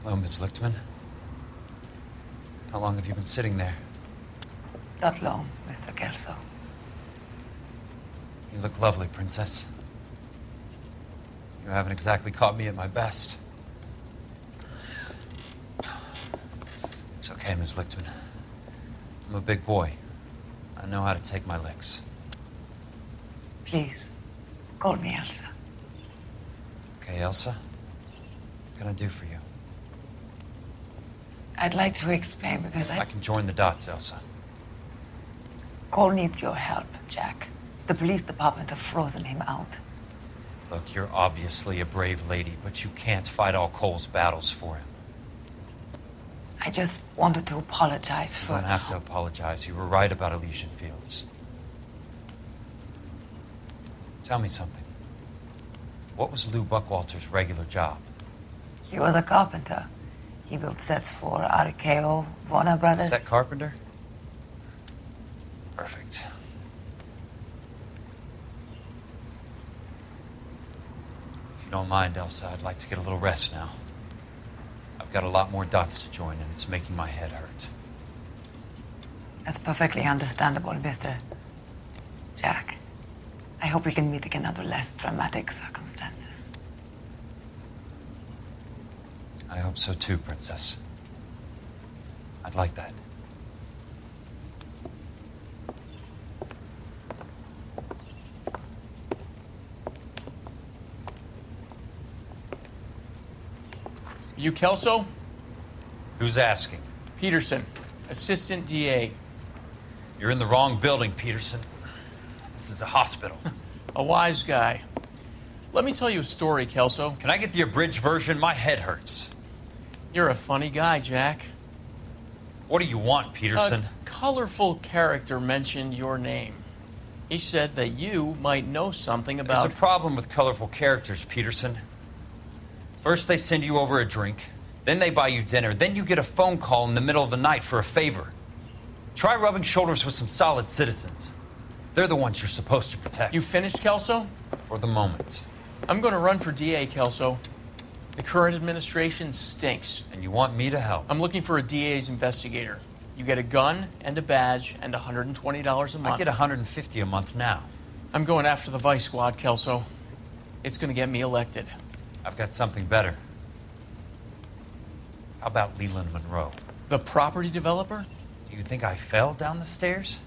Hello, Miss Lichtman. How long have you been sitting there? Not long, Mr. Kelso. You look lovely, Princess. You haven't exactly caught me at my best. It's okay, Miss Lichtman. I'm a big boy. I know how to take my licks. Please, call me Elsa. Okay, Elsa? What can I do for you? I'd like to explain because I can join the dots, Elsa. Cole needs your help, Jack. The police department have frozen him out. Look, you're obviously a brave lady, but you can't fight all Cole's battles for him. I just wanted to apologize for... You don't have to apologize. You were right about Elysian Fields. Tell me something. What was Lou Buckwalter's regular job? He was a carpenter. He built sets for RKO, Warner Brothers. Set carpenter? Perfect. If you don't mind, Elsa, I'd like to get a little rest now. I've got a lot more dots to join, and it's making my head hurt. That's perfectly understandable, Mr. Jack. I hope we can meet again under less dramatic circumstances. I hope so too, Princess. I'd like that. You Kelso? Who's asking? Peterson, Assistant DA. You're in the wrong building, Peterson. This is a hospital. A wise guy. Let me tell you a story, Kelso. Can I get the abridged version? My head hurts. You're a funny guy, Jack. What do you want, Peterson? A colorful character mentioned your name. He said that you might know something about... There's a problem with colorful characters, Peterson. First they send you over a drink, then they buy you dinner, then you get a phone call in the middle of the night for a favor. Try rubbing shoulders with some solid citizens. They're the ones you're supposed to protect. You finished, Kelso? For the moment. I'm going to run for DA, Kelso. The current administration stinks. And you want me to help? I'm looking for a DA's investigator. You get a gun and a badge and $120 a month. I get $150 a month now. I'm going after the Vice Squad, Kelso. It's going to get me elected. I've got something better. How about Leland Monroe? The property developer? Do you think I fell down the stairs?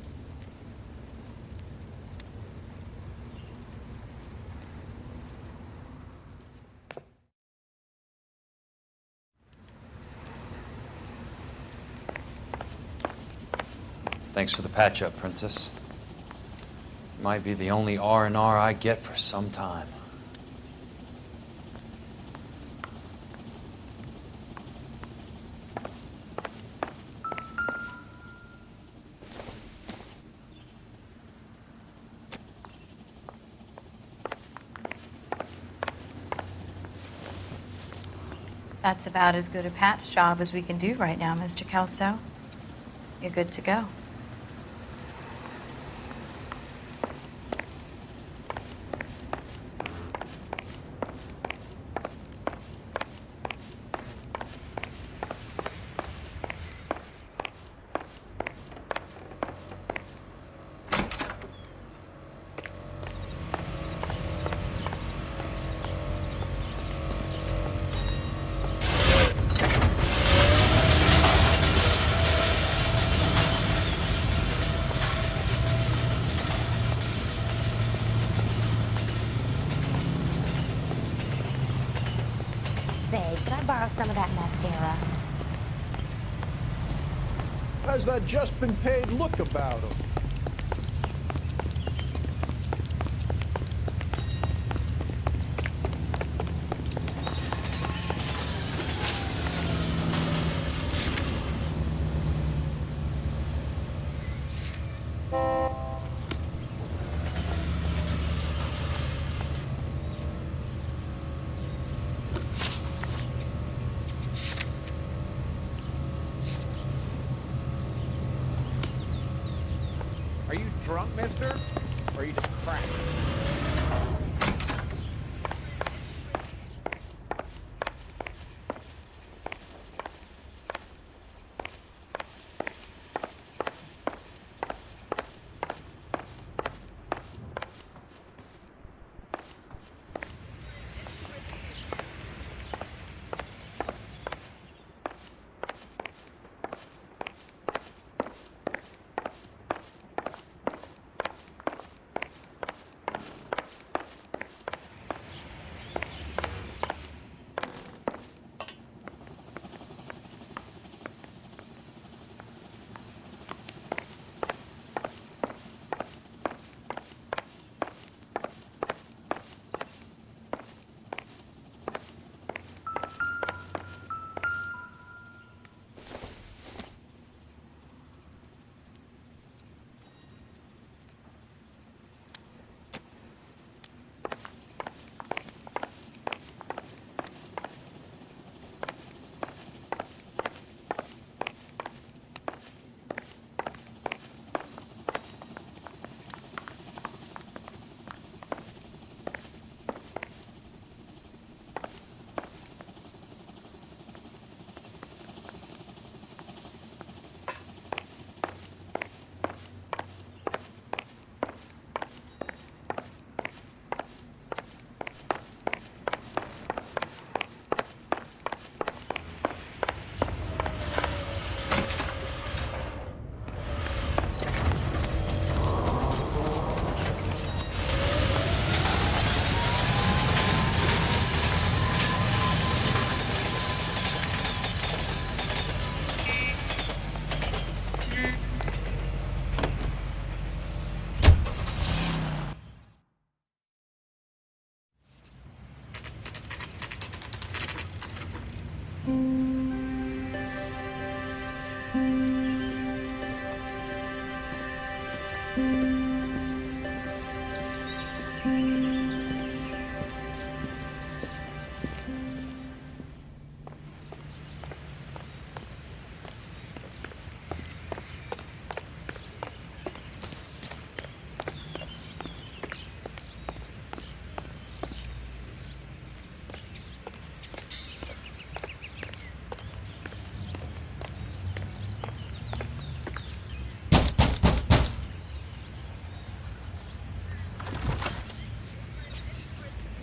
Thanks for the patch-up, Princess. Might be the only R&R I get for some time. That's about as good a patch job as we can do right now, Mr. Kelso. You're good to go. Babe, can I borrow some of that mascara? How's that just been paid look about him? Are you drunk, mister? Or are you just cracked?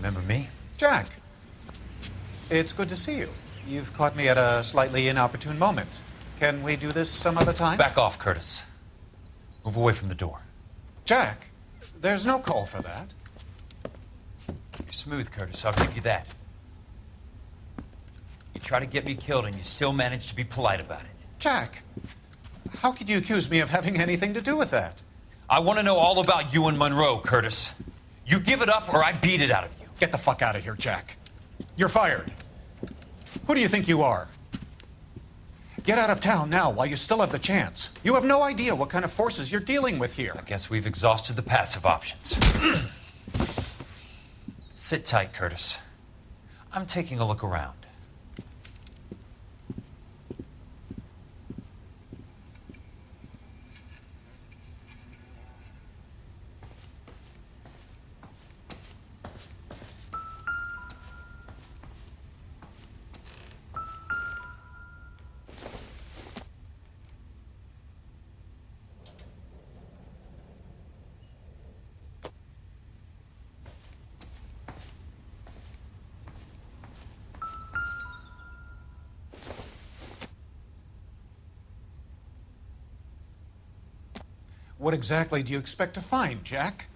Remember me? Jack, it's good to see you. You've caught me at a slightly inopportune moment. Can we do this some other time? Back off, Curtis. Move away from the door. Jack, there's no call for that. You're smooth, Curtis. I'll give you that. You try to get me killed and you still manage to be polite about it. Jack, how could you accuse me of having anything to do with that? I want to know all about you and Monroe, Curtis. You give it up or I beat it out of you. Get the fuck out of here, Jack. You're fired. Who do you think you are? Get out of town now while you still have the chance. You have no idea what kind of forces you're dealing with here. I guess we've exhausted the passive options. Sit tight, Curtis. I'm taking a look around. What exactly do you expect to find, Jack?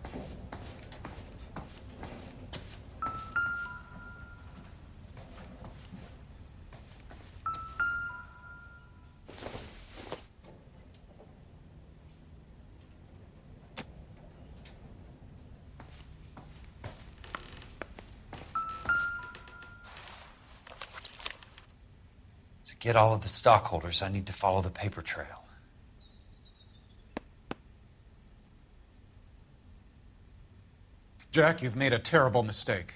To get all of the stockholders, I need to follow the paper trail. Jack, you've made a terrible mistake.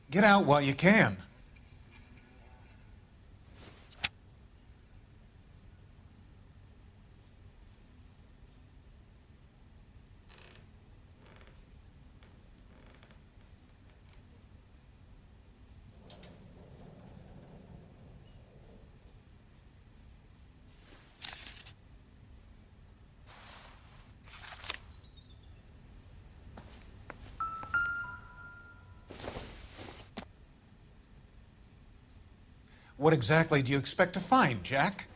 Get out while you can. What exactly do you expect to find, Jack?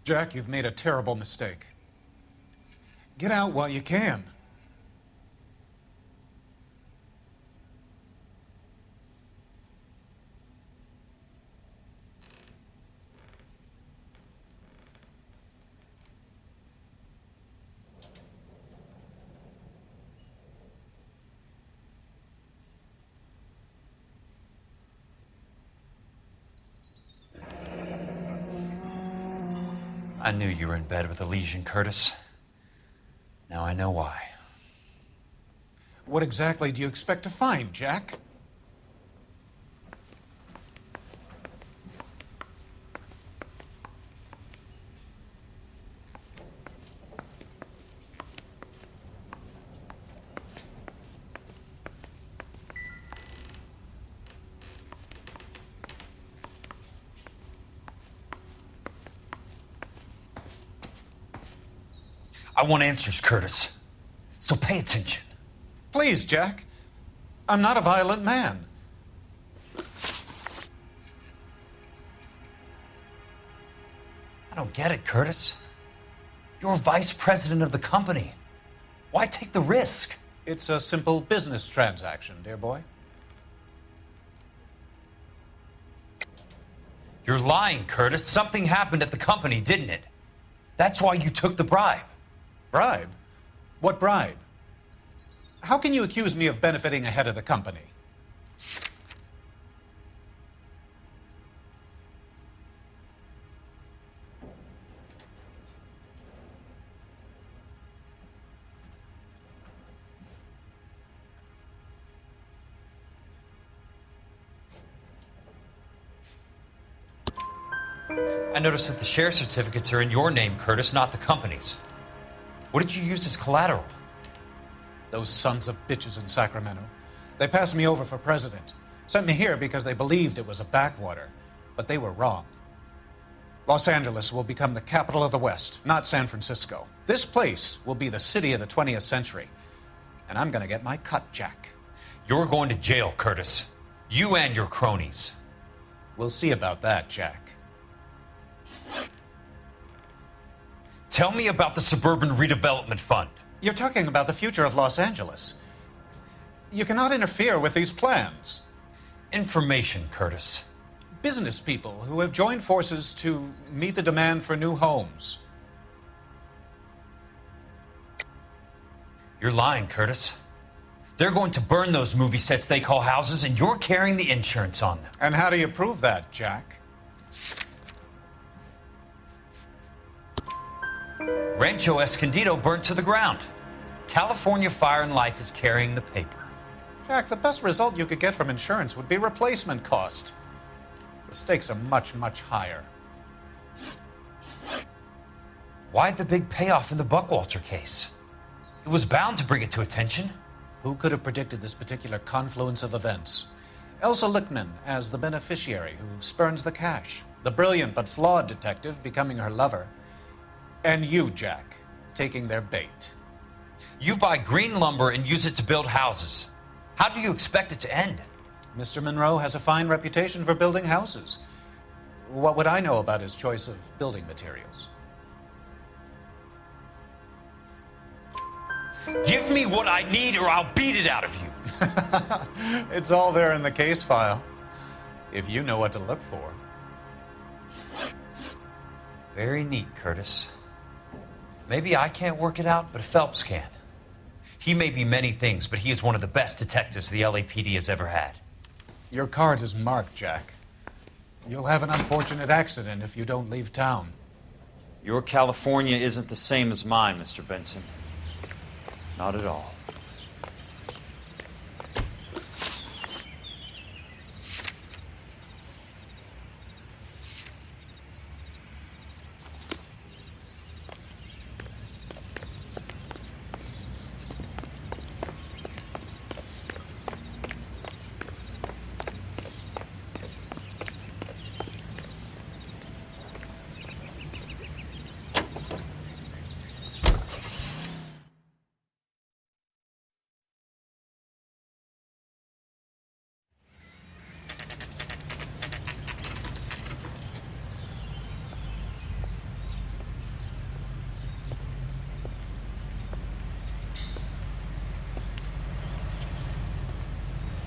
Jack, you've made a terrible mistake. Get out while you can. I knew you were in bed with a lesion, Curtis. Now I know why. What exactly do you expect to find, Jack? I want answers, Curtis. So pay attention. Please, Jack. I'm not a violent man. don't get it, Curtis. You're vice president of the company. Why take the risk? It's a simple business transaction, dear boy. You're lying, Curtis. Something happened at the company, didn't it? That's why you took the bribe. Bribe? What bribe? How can you accuse me of benefiting ahead of the company? I noticed that the share certificates are in your name, Curtis, not the company's. What did you use as collateral? Those sons of bitches in Sacramento. They passed me over for president. Sent me here because they believed it was a backwater. But they were wrong. Los Angeles will become the capital of the West, not San Francisco. This place will be the city of the 20th century. And I'm gonna get my cut, Jack. You're going to jail, Curtis. You and your cronies. We'll see about that, Jack. Tell me about the Suburban Redevelopment Fund. You're talking about the future of Los Angeles. You cannot interfere with these plans. Information, Curtis. Business people who have joined forces to meet the demand for new homes. You're lying, Curtis. They're going to burn those movie sets they call houses, and you're carrying the insurance on them. And how do you prove that, Jack? Rancho Escondido burnt to the ground. California Fire and Life is carrying the paper. Jack, the best result you could get from insurance would be replacement cost. The stakes are much, much higher. Why the big payoff in the Buckwalter case? It was bound to bring it to attention. Who could have predicted this particular confluence of events? Elsa Lichtman as the beneficiary who spurns the cash. The brilliant but flawed detective becoming her lover. And you, Jack, taking their bait. You buy green lumber and use it to build houses. How do you expect it to end? Mr. Monroe has a fine reputation for building houses. What would I know about his choice of building materials? Give me what I need or I'll beat it out of you. It's all there in the case file, if you know what to look for. Very neat, Curtis. Maybe I can't work it out, but Phelps can. He may be many things, but he is one of the best detectives the LAPD has ever had. Your card is marked, Jack. You'll have an unfortunate accident if you don't leave town. Your California isn't the same as mine, Mr. Benson. Not at all.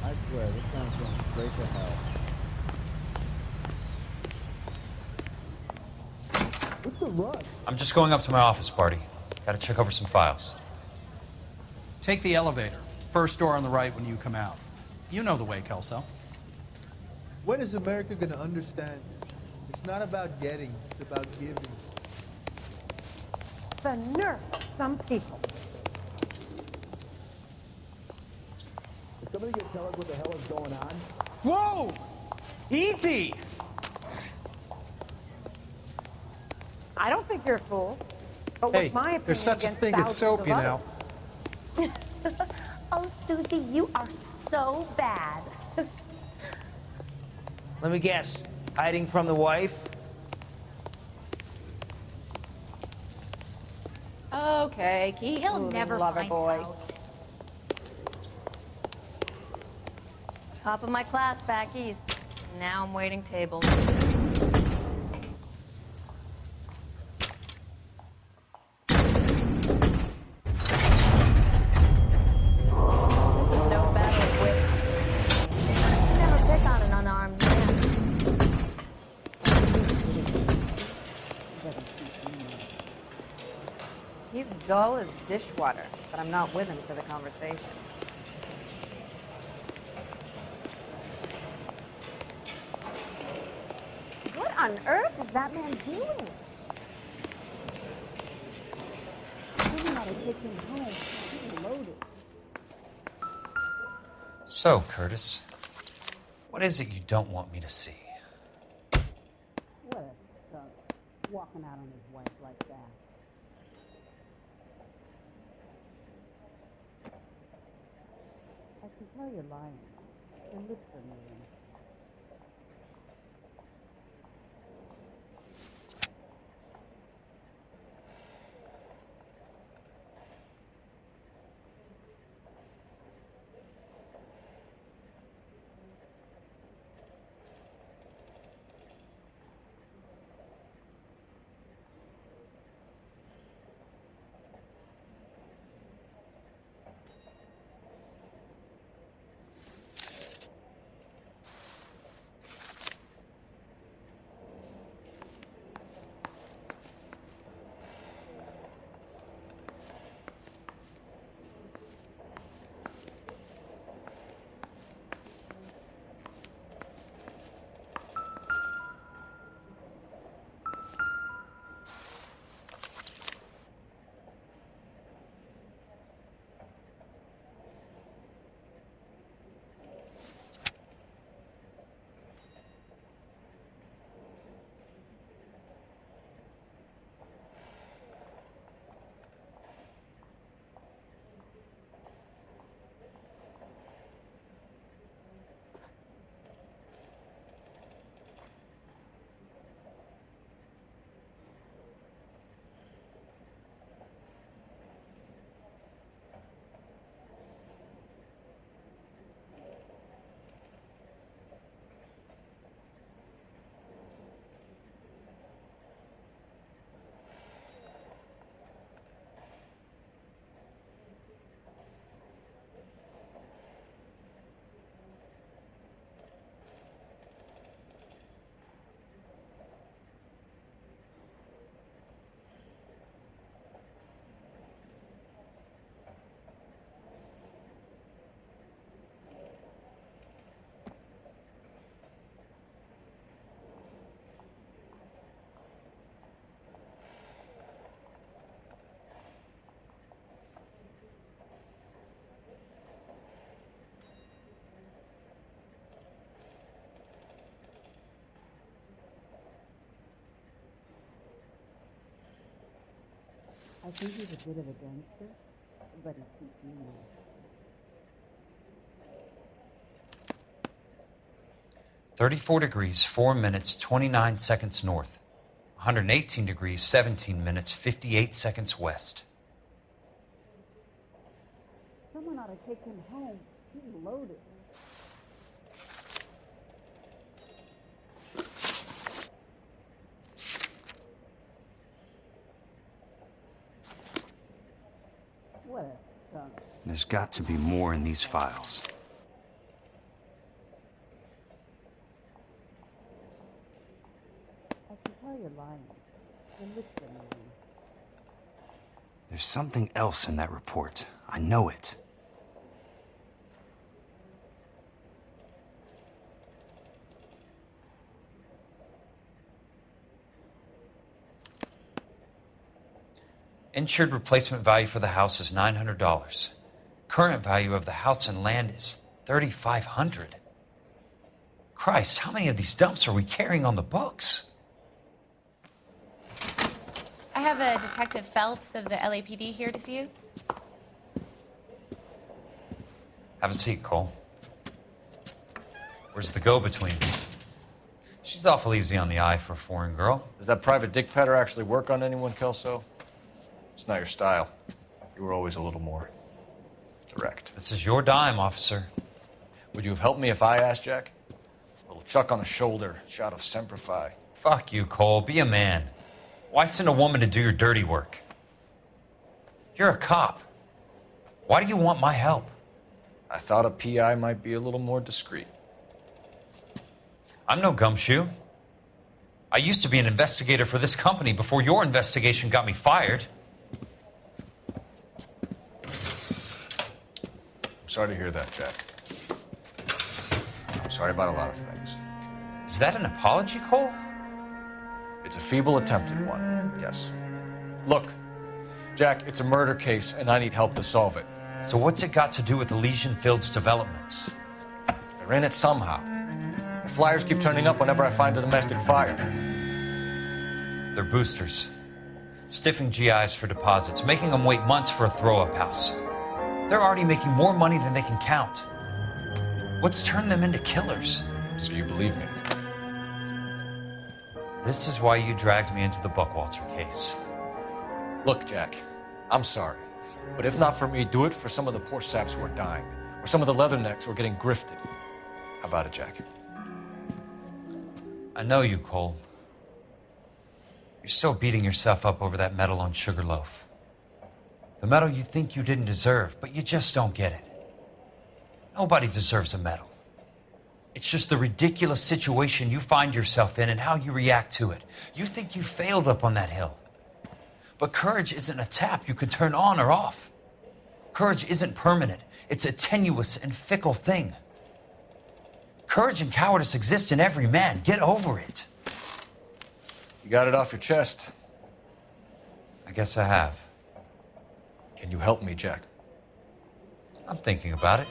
I swear, this sounds going straight to hell. What's the rush? I'm just going up to my office, Barty. Gotta check over some files. Take the elevator. First door on the right when you come out. You know the way, Kelso. When is America gonna understand this? It's not about getting, it's about giving. The nerve of some people. Is somebody gonna tell us what the hell is going on? Whoa! Easy! I don't think you're a fool. But Hey, what's my opinion there's such a against thing as thousands soap, of you know. others? Oh, Susie, you are so bad. Let me guess. Hiding from the wife? Okay, keep He'll moving, never lover find boy. out. Top of my class back east. Now I'm waiting tables. dull as dishwater, but I'm not with him for the conversation. What on earth is that man doing? Someone ought to take him home. He's loaded. So, Curtis, what is it you don't want me to see? What a skunk, walking out on his wife like that. I can tell you're lying. Your lips are moving. I think he's a bit of a gangster, but he keeps me nice. "34 degrees, 4 minutes, 29 seconds north. 118 degrees, 17 minutes, 58 seconds west." Someone ought to take him home. He's loaded. What a skunk. There's got to be more in these files. I can tell you're lying. Your lips are moving. There's something else in that report. I know it. Insured replacement value for the house is $900. Current value of the house and land is $3,500. Christ, how many of these dumps are we carrying on the books? I have a Detective Phelps of the LAPD here to see you. Have a seat, Cole. Where's the go-between? She's awful easy on the eye for a foreign girl. Does that private dick petter actually work on anyone, Kelso? It's not your style. You were always a little more direct. This is your dime, officer. Would you have helped me if I asked, Jack? A little chuck on the shoulder, shot of Semper Fi. Fuck you, Cole. Be a man. Why send a woman to do your dirty work? You're a cop. Why do you want my help? I thought a PI might be a little more discreet. I'm no gumshoe. I used to be an investigator for this company before your investigation got me fired. Sorry to hear that, Jack. I'm sorry about a lot of things. Is that an apology, Cole? It's a feeble attempt at one, yes. Look, Jack, it's a murder case, and I need help to solve it. So what's it got to do with Elysian Fields developments? They're in it somehow. The flyers keep turning up whenever I find a domestic fire. They're boosters. Stiffing GIs for deposits, making them wait months for a throw-up house. They're already making more money than they can count. What's turned them into killers? So you believe me? This is why you dragged me into the Buckwalter case. Look, Jack, I'm sorry. But if not for me, do it for some of the poor saps who are dying. Or some of the leathernecks who are getting grifted. How about it, Jack? I know you, Cole. You're still beating yourself up over that medal on Sugarloaf. The medal you think you didn't deserve, but you just don't get it. Nobody deserves a medal. It's just the ridiculous situation you find yourself in and how you react to it. You think you failed up on that hill. But courage isn't a tap you can turn on or off. Courage isn't permanent. It's a tenuous and fickle thing. Courage and cowardice exist in every man. Get over it. You got it off your chest. I guess I have. Can you help me, Jack? I'm thinking about it.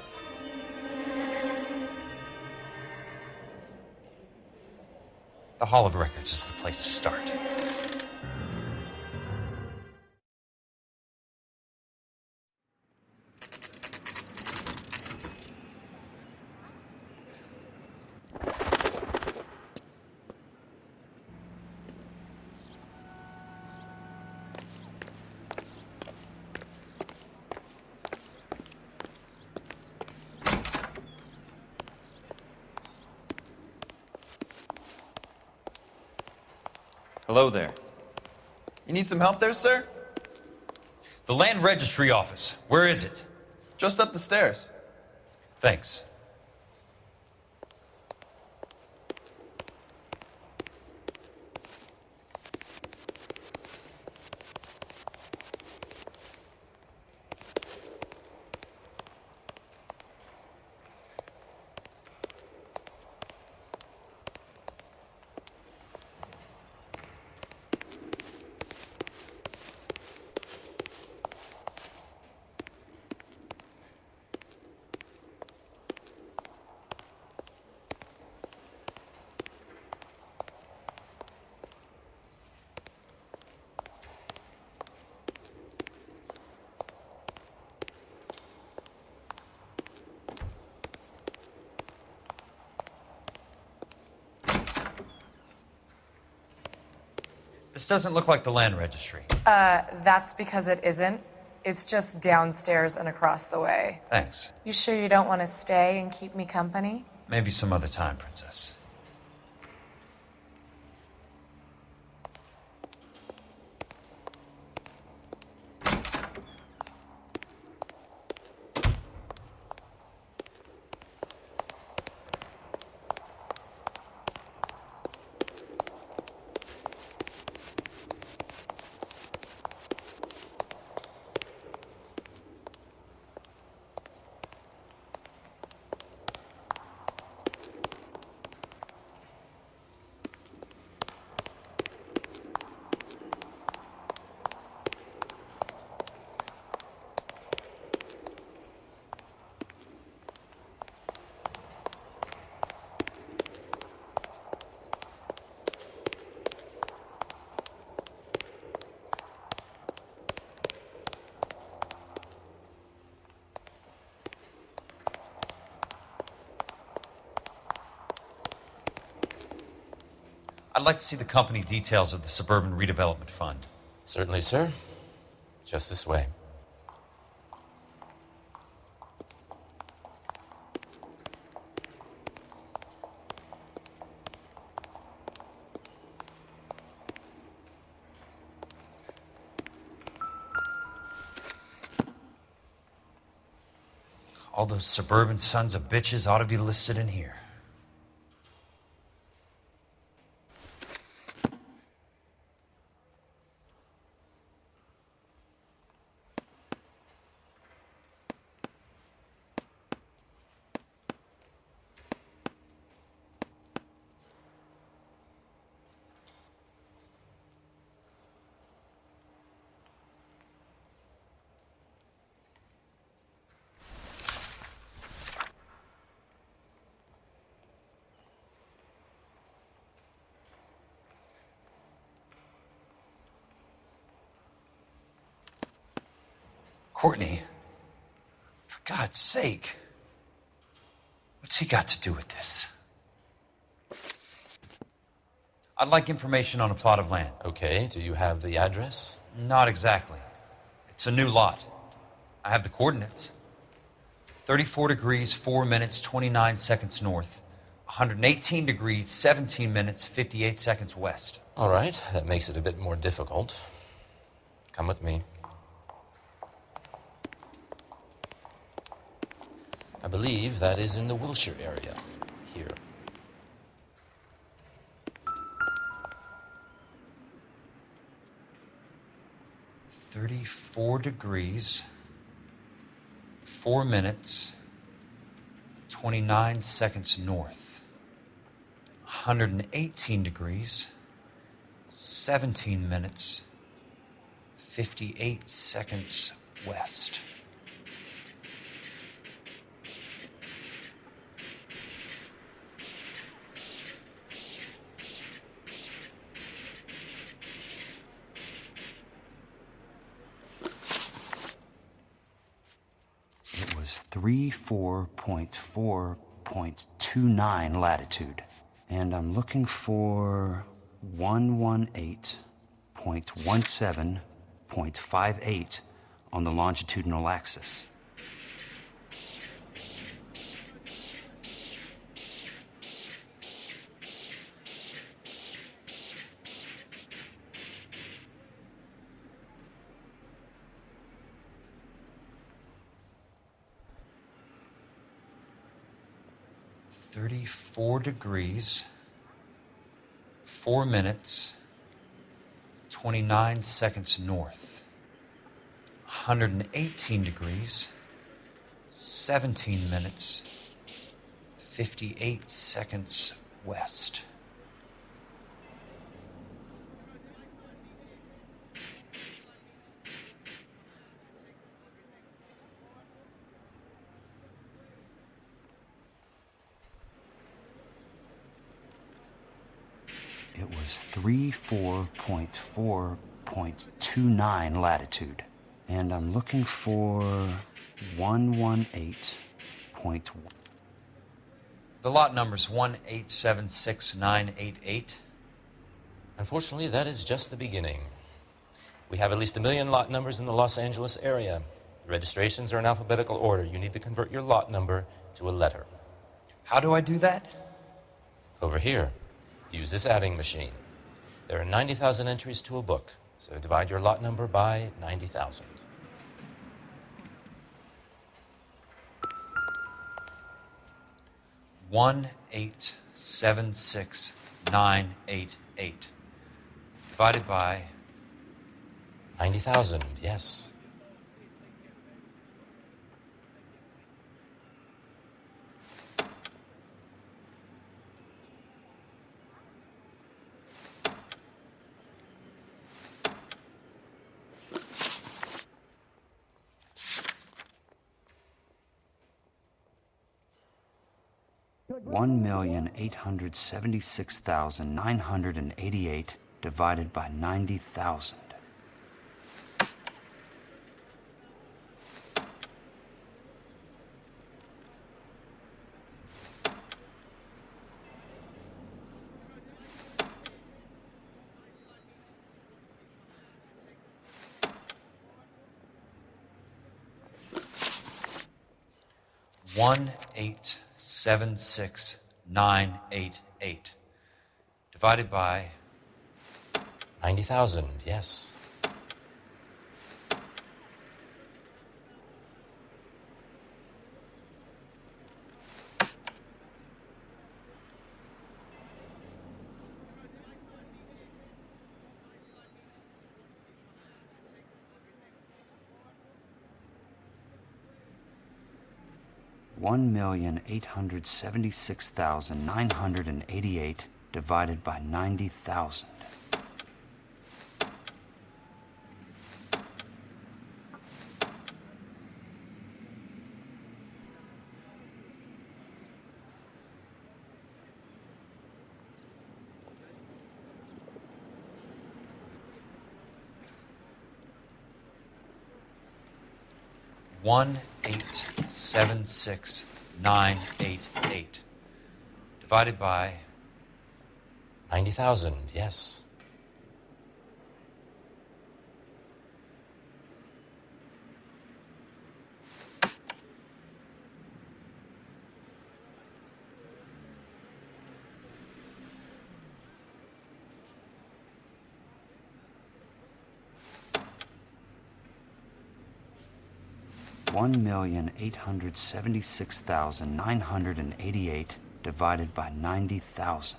The Hall of Records is the place to start. Hello there. You need some help there, sir? The Land Registry Office. Where is it? Just up the stairs. Thanks. This doesn't look like the Land Registry. That's because it isn't. It's just downstairs and across the way. Thanks. You sure you don't want to stay and keep me company? Maybe some other time, Princess. I'd like to see the company details of the Suburban Redevelopment Fund. Certainly, sir. Just this way. All those suburban sons of bitches ought to be listed in here. Courtney, for God's sake, what's he got to do with this? I'd like information on a plot of land. Okay, do you have the address? Not exactly. It's a new lot. I have the coordinates. 34 degrees, 4 minutes, 29 seconds north. 118 degrees, 17 minutes, 58 seconds west. All right, that makes it a bit more difficult. Come with me. I believe that is in the Wilshire area, here. "34 degrees, 4 minutes, 29 seconds north. 118 degrees, 17 minutes, 58 seconds west." It was 34.4.29 latitude. And I'm looking for 118.17.58 on the longitudinal axis. "34 degrees, 4 minutes, 29 seconds north. 118 degrees, 17 minutes, 58 seconds west." It was 34.4.29 latitude. And I'm looking for 118.1. The lot number's 1876988. Unfortunately, that is just the beginning. We have at least 1 million lot numbers in the Los Angeles area. The registrations are in alphabetical order. You need to convert your lot number to a letter. How do I do that? Over here. Use this adding machine. There are 90,000 entries to a book, so divide your lot number by 90,000. One 1876988 divided by 90,000, yes. $1,876,988 divided by 90,000. One 1876988 divided by 90,000, yes. $1,876,988 divided by 90,000. 1,876,988 divided by 90,000, yes. $1,876,988 divided by 90,000.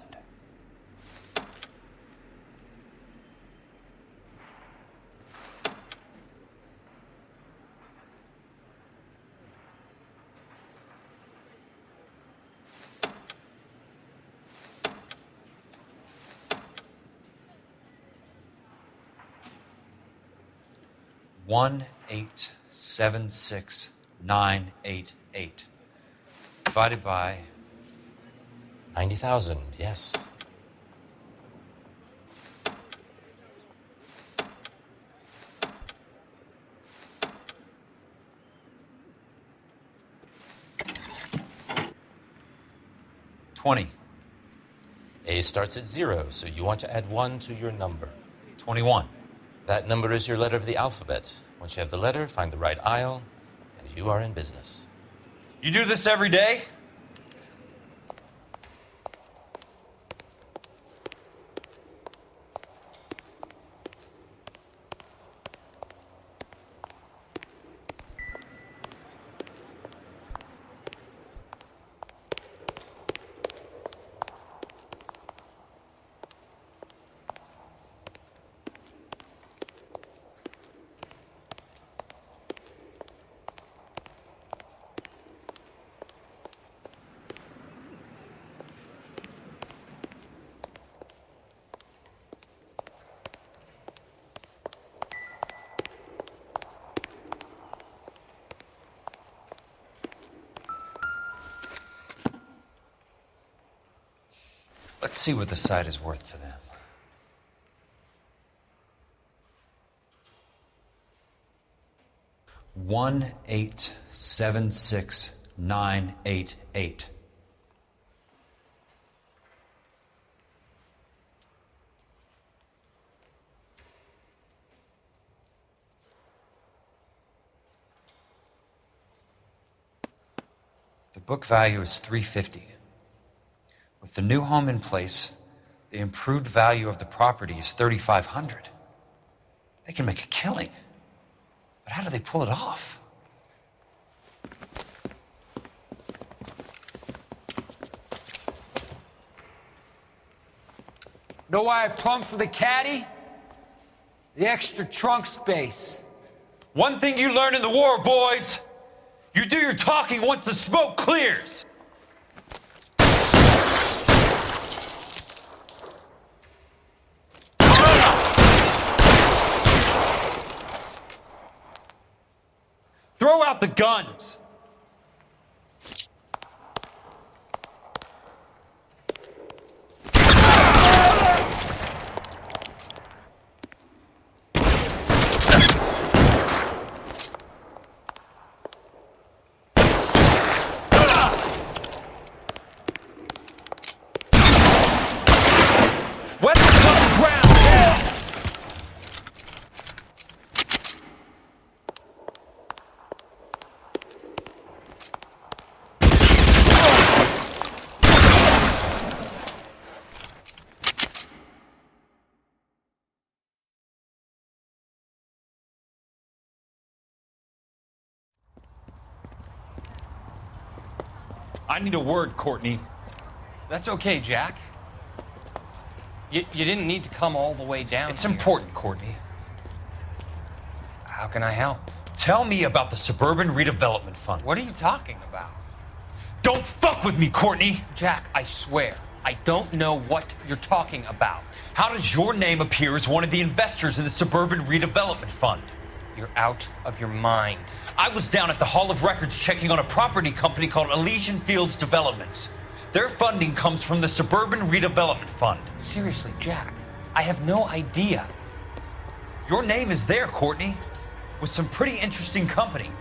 $1,876,988 divided by 90,000, yes. $20. A starts at 0, so you want to add 1 to your number. 21. That number is your letter of the alphabet. Once you have the letter, find the right aisle, and you are in business. You do this every day? Let's see what the site is worth to them. $1,876,988. The book value is $350. With the new home in place, the improved value of the property is $3,500. They can make a killing. But how do they pull it off? Know why I plumbed for the caddy? The extra trunk space. One thing you learn in the war, boys. You do your talking once the smoke clears. Throw out the guns! Weapons on the ground! I need a word, Courtney. That's okay, Jack. You didn't need to come all the way down. It's important, Courtney. How can I help? Tell me about the Suburban Redevelopment Fund. What are you talking about? Don't fuck with me, Courtney! Jack, I swear, I don't know what you're talking about. How does your name appear as one of the investors in the Suburban Redevelopment Fund? You're out of your mind. I was down at the Hall of Records checking on a property company called Elysian Fields Developments. Their funding comes from the Suburban Redevelopment Fund. Seriously, Jack, I have no idea. Your name is there, Courtney, with some pretty interesting company.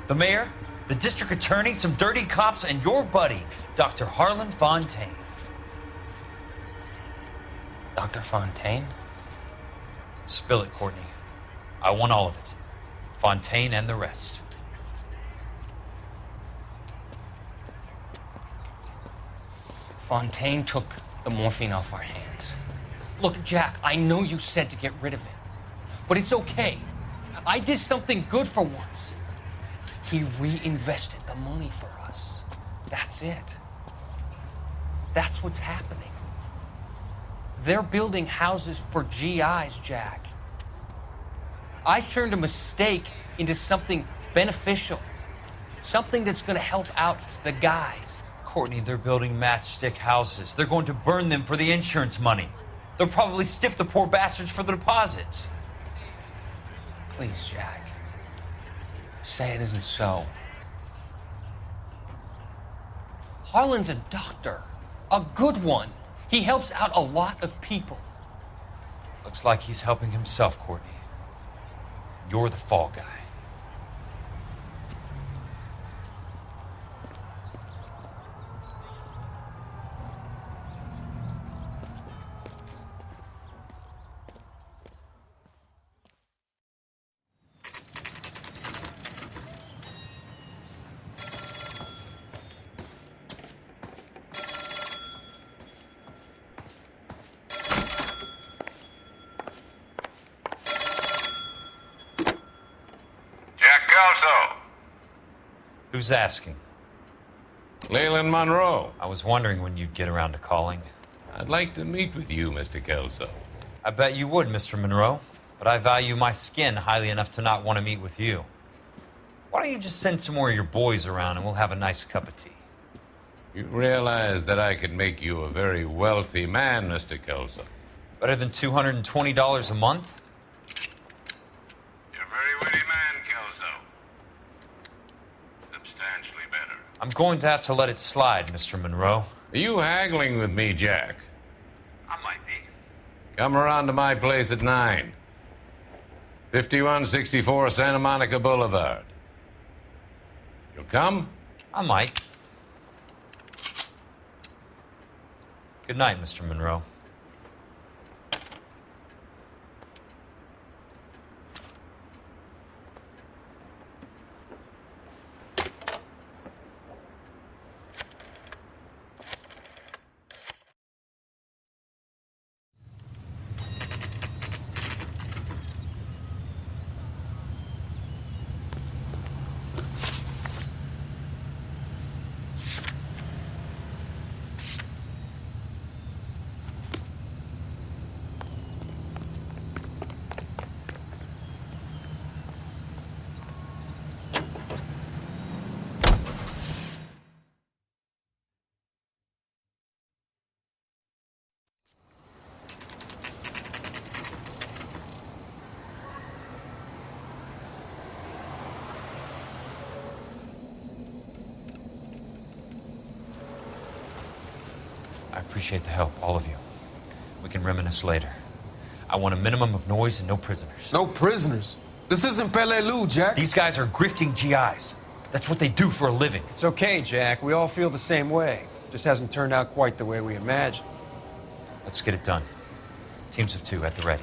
The mayor, the district attorney, some dirty cops, and your buddy, Dr. Harlan Fontaine. Dr. Fontaine? Spill it, Courtney. I want all of it. Fontaine and the rest. Fontaine took the morphine off our hands. Look, Jack, I know you said to get rid of it, but it's okay. I did something good for once. He reinvested the money for us. That's it. That's what's happening. They're building houses for GIs, Jack. I turned a mistake into something beneficial, something that's going to help out the guys. Courtney, they're building matchstick houses. They're going to burn them for the insurance money. They'll probably stiff the poor bastards for the deposits. Please, Jack. Say it isn't so. Harlan's a doctor. A good one. He helps out a lot of people. Looks like he's helping himself, Courtney. You're the fall guy. Who's asking? Leland Monroe. I was wondering when you'd get around to calling. I'd like to meet with you, Mr. Kelso. I bet you would, Mr. Monroe. But I value my skin highly enough to not want to meet with you. Why don't you just send some more of your boys around and we'll have a nice cup of tea? You realize that I could make you a very wealthy man, Mr. Kelso. Better than $220 a month? You're a very witty man, Kelso. Substantially better. I'm going to have to let it slide, Mr. Monroe. Are you haggling with me, Jack? I might be. Come around to my place at 9. 5164 Santa Monica Boulevard. You'll come? I might. Good night, Mr. Monroe. I appreciate the help, all of you. We can reminisce later. I want a minimum of noise and no prisoners. No prisoners? This isn't Peleliu, Jack. These guys are grifting GIs. That's what they do for a living. It's okay, Jack. We all feel the same way. Just hasn't turned out quite the way we imagined. Let's get it done. Teams of 2 at the ready.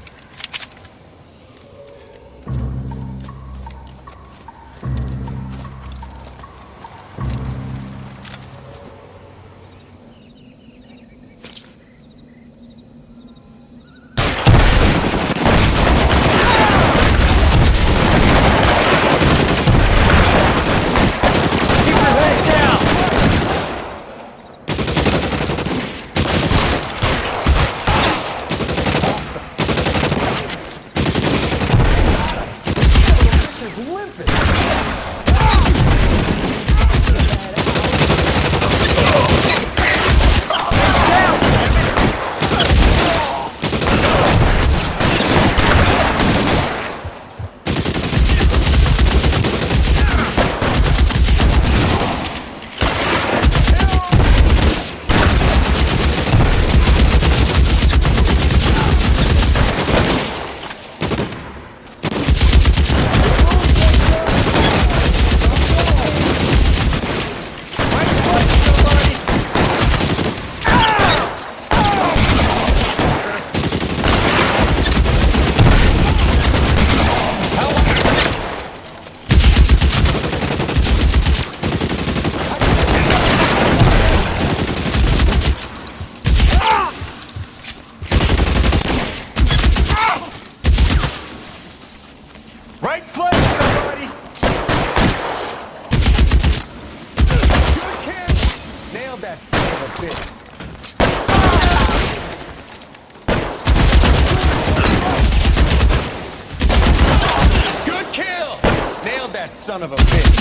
son of a bitch!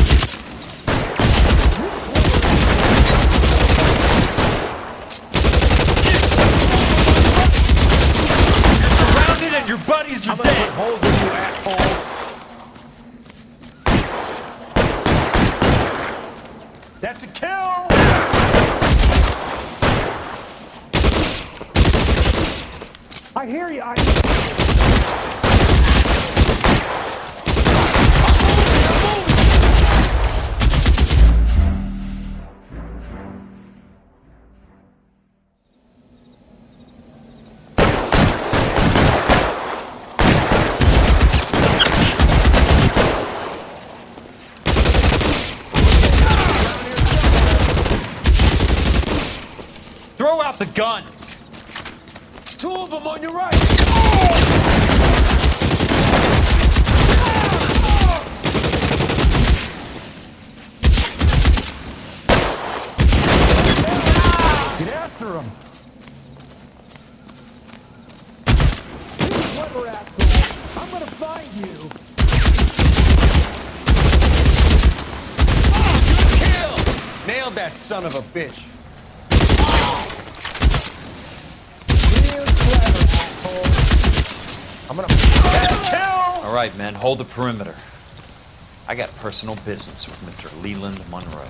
Surrounded and your buddies are dead! Hold you asshole! That's a kill! I hear you. Throw out the guns! Two of them on your right! Get after him! You clever asshole! I'm gonna find you! Good kill! Nailed that son of a bitch! I'm gonna kill! All right, men, hold the perimeter. I got personal business with Mr. Leland Monroe.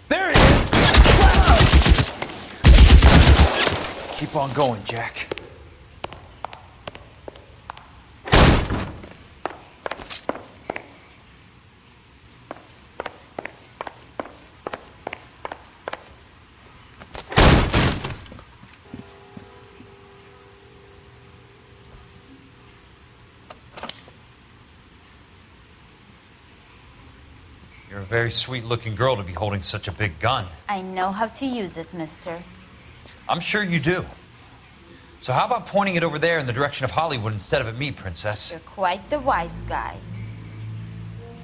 There it is! Keep on going, Jack. You're a very sweet-looking girl to be holding such a big gun. I know how to use it, mister. I'm sure you do. So how about pointing it over there in the direction of Hollywood instead of at me, Princess? You're quite the wise guy.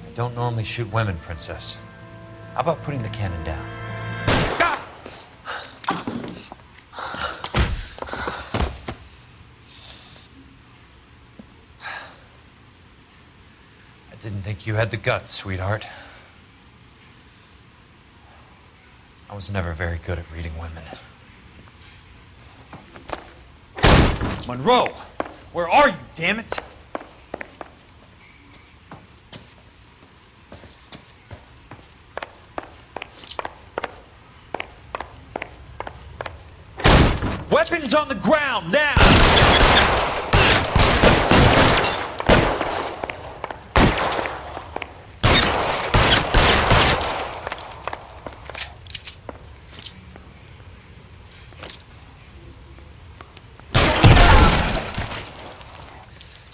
I don't normally shoot women, Princess. How about putting the cannon down? I didn't think you had the guts, sweetheart. I was never very good at reading women. Monroe! Where are you, damn it? Weapons on the ground, now!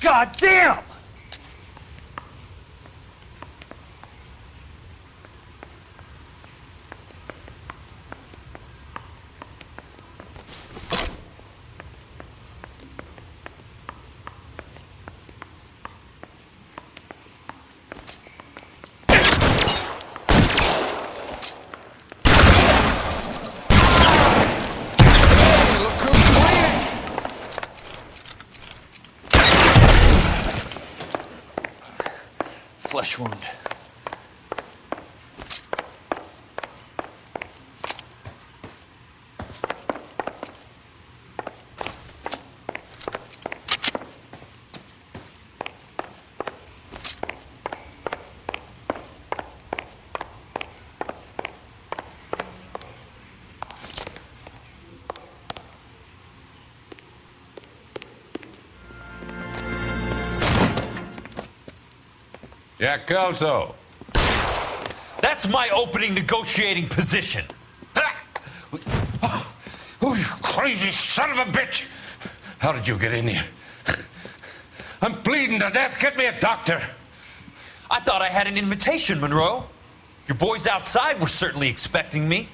God damn! Flesh wound. Jack Kelso. That's my opening negotiating position. Oh, you crazy son of a bitch! How did you get in here? I'm bleeding to death. Get me a doctor. I thought I had an invitation, Monroe. Your boys outside were certainly expecting me.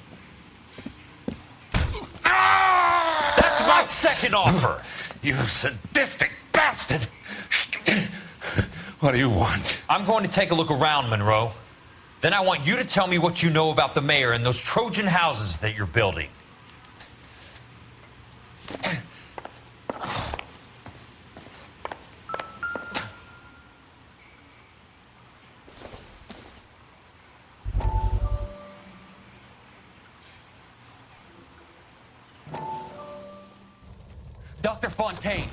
That's my second offer. You sadistic bastard! What do you want? I'm going to take a look around, Monroe. Then I want you to tell me what you know about the mayor and those Trojan houses that you're building. Dr. Fontaine,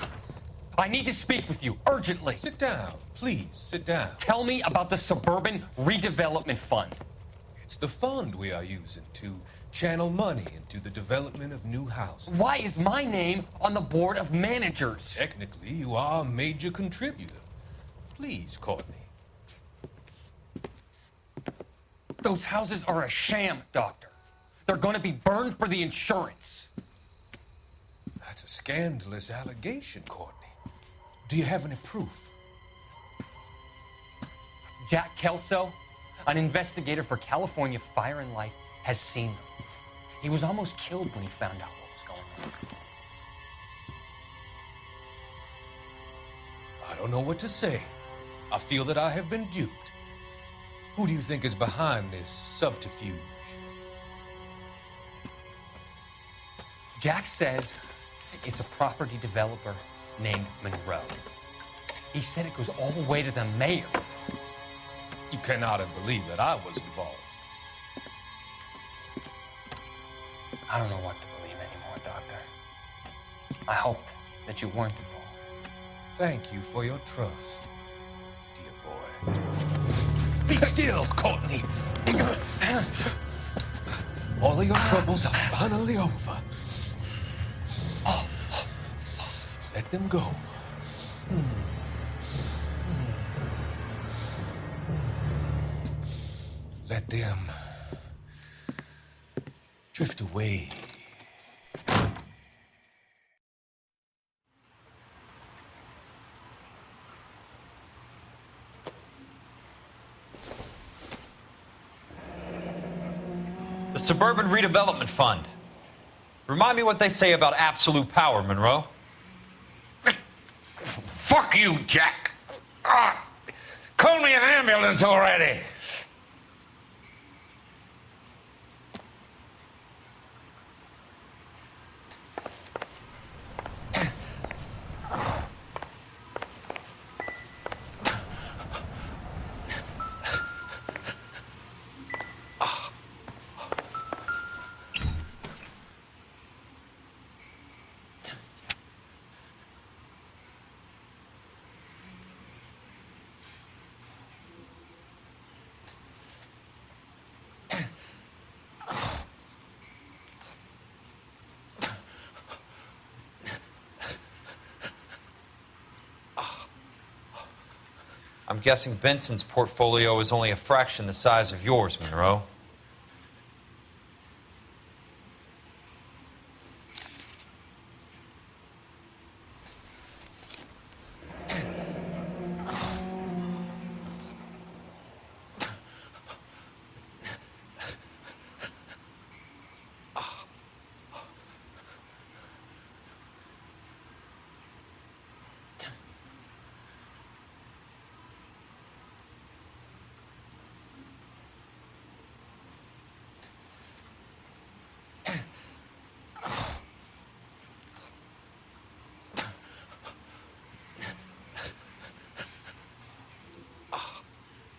I need to speak with you urgently. Sit down. Please, sit down. Tell me about the Suburban Redevelopment Fund. It's the fund we are using to channel money into the development of new houses. Why is my name on the board of managers? Technically, you are a major contributor. Please, Courtney. Those houses are a sham, Doctor. They're going to be burned for the insurance. That's a scandalous allegation, Courtney. Do you have any proof? Jack Kelso, an investigator for California Fire and Life, has seen them. He was almost killed when he found out what was going on. I don't know what to say. I feel that I have been duped. Who do you think is behind this subterfuge? Jack says it's a property developer named Monroe. He said it goes all the way to the mayor. You cannot have believed that I was involved. I don't know what to believe anymore, Doctor. I hope that you weren't involved. Thank you for your trust, dear boy. Be still, Courtney. All of your troubles are finally over. Let them go. Let them drift away. The Suburban Redevelopment Fund. Remind me what they say about absolute power, Monroe. Fuck you, Jack. Call me an ambulance already. I'm guessing Benson's portfolio is only a fraction the size of yours, Monroe.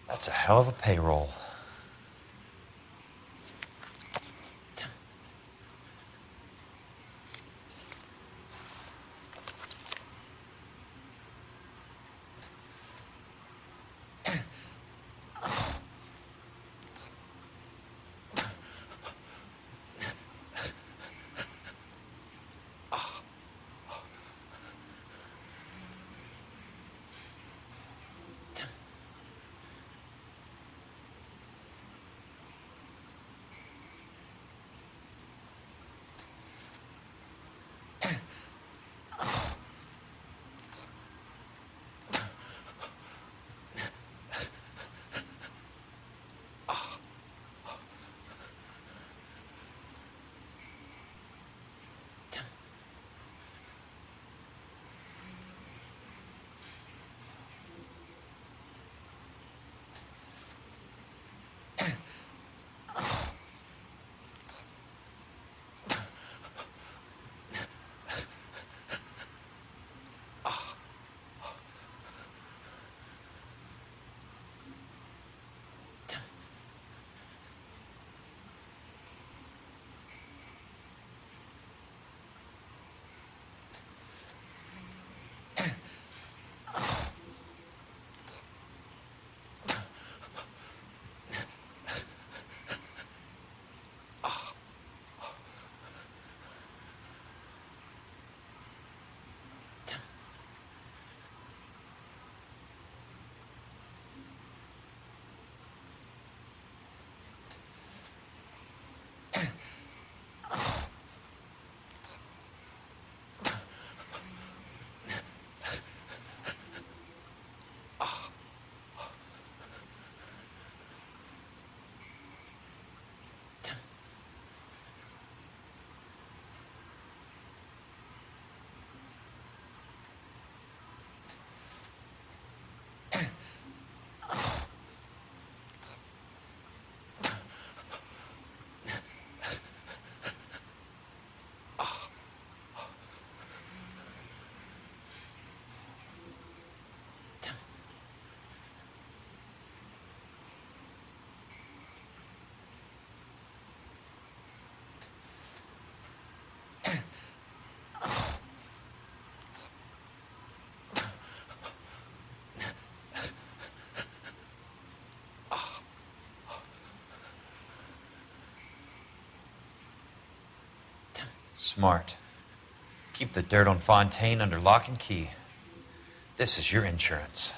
That's a hell of a payroll. Smart. Keep the dirt on Fontaine under lock and key. This is your insurance.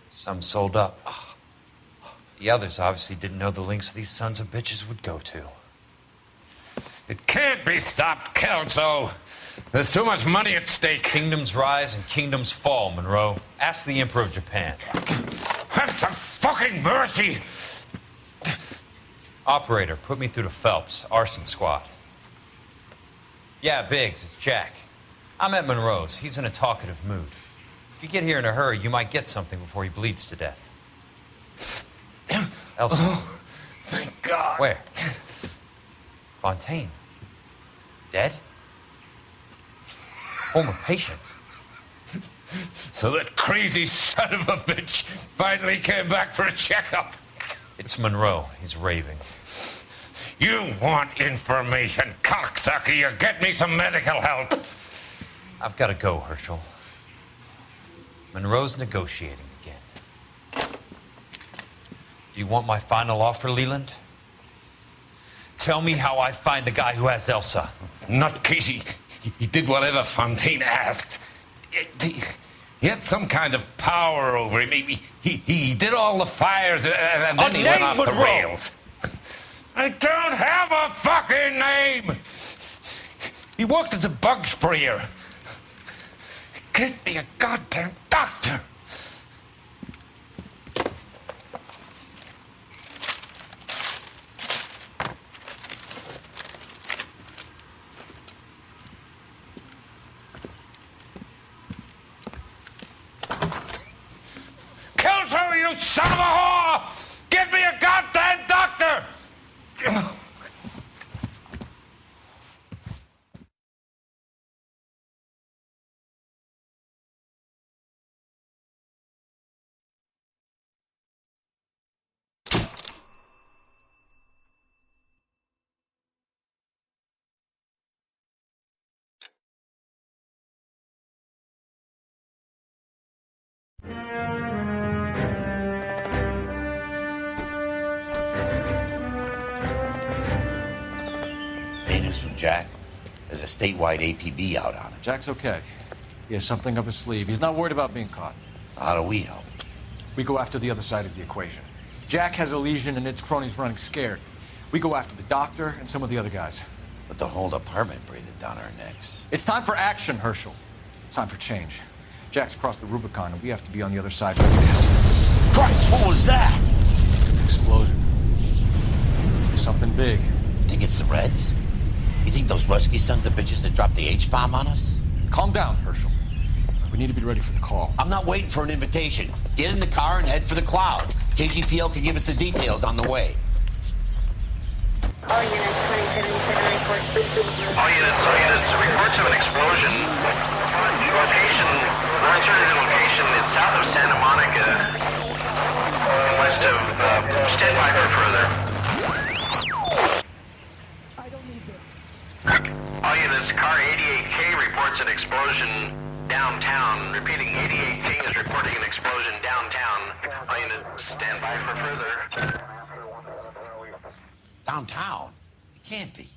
Some sold up. The others obviously didn't know the lengths these sons of bitches would go to. It can't be stopped, Kelso. There's too much money at stake. Kingdoms rise and kingdoms fall, Monroe. Ask the Emperor of Japan. Have some fucking mercy! Operator, put me through to Phelps, arson squad. Yeah, Biggs, it's Jack. I'm at Monroe's. He's in a talkative mood. If you get here in a hurry, you might get something before he bleeds to death. Elsa. Oh, thank God. Where? Fontaine. Dead? Former patient. So that crazy son of a bitch finally came back for a checkup. It's Monroe. He's raving. You want information, cocksucker. You get me some medical help. I've got to go, Herschel. Monroe's negotiating again. Do you want my final offer, Leland? Tell me how I find the guy who has Elsa. Not Casey. He did whatever Fontaine asked. He had some kind of power over him. He did all the fires and then he went off the rails. I don't have a fucking name! He worked as a bug sprayer. Get me a goddamn doctor! Kelso, you son of a whore! Get me a goddamn doctor! Hey, news from Jack. There's a statewide APB out on it. Jack's okay. He has something up his sleeve. He's not worried about being caught. How do we help? We go after the other side of the equation. Jack has a legion and its cronies running scared. We go after the doctor and some of the other guys. But the whole department breathing down our necks. It's time for action, Herschel. It's time for change. Jack's crossed the Rubicon and we have to be on the other side. Christ, what was that? Explosion. Something big. You think it's the Reds? You think those Rusky sons of bitches that dropped the H-bomb on us? Calm down, Herschel. We need to be ready for the call. I'm not waiting for an invitation. Get in the car and head for the cloud. KGPL can give us the details on the way. All units, 2077 report. All units, reports of an explosion. Location, alternative location, it's south of Santa Monica, west of, stand by for further. All units, car 88K reports an explosion downtown. Repeating, 88K is reporting an explosion downtown. All units, stand by for further. Downtown? It can't be.